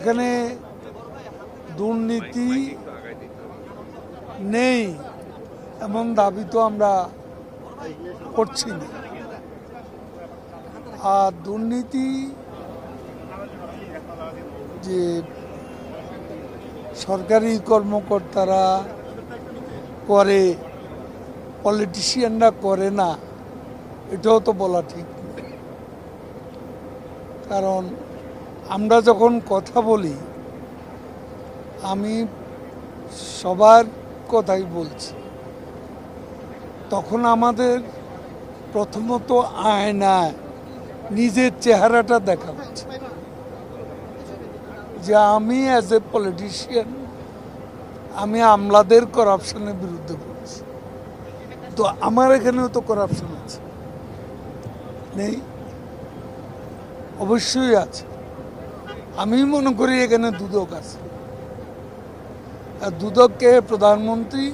এখানে দুর্নীতি নেই এমন দাবি তো আমরা করছি না। আর দুর্নীতি যে সরকারি কর্মকর্তারা করে, পলিটিশিয়ানরা করে না, এটাও তো বলা ঠিক না। কারণ আমরা যখন কথা বলি, আমি সবার কথাই বলছি, তখন আমাদের প্রথমত আয়নায় নিজের চেহারাটা দেখা হচ্ছে যে আমি অ্যাজ এ পলিটিশিয়ান আমি আমলাদের করাপশনের বিরুদ্ধে বলছি। তো আমার এখানেও তো করাপশন আছে, নেই? অবশ্যই আছে। আমি মনে করি এখানে দুদক আছে, আর দুদককে প্রধানমন্ত্রী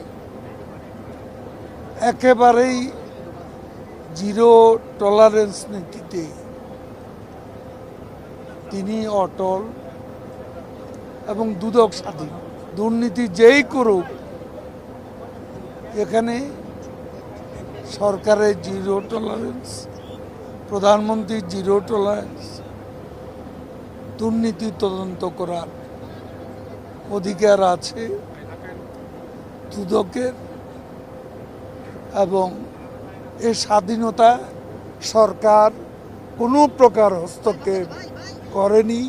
একেবারেই জিরো টলারেন্স নীতিতে তিনি অটল, এবং দুদক স্বাধীন। দুর্নীতি যেই করুক, এখানে সরকারের জিরো টলারেন্স, প্রধানমন্ত্রীর জিরো টলারেন্স, দুর্নীতি তদন্ত করার অধিকার আছে দুদকের, এবং এই স্বাধীনতা সরকার কোনো প্রকার হস্তক্ষেপ করেনি।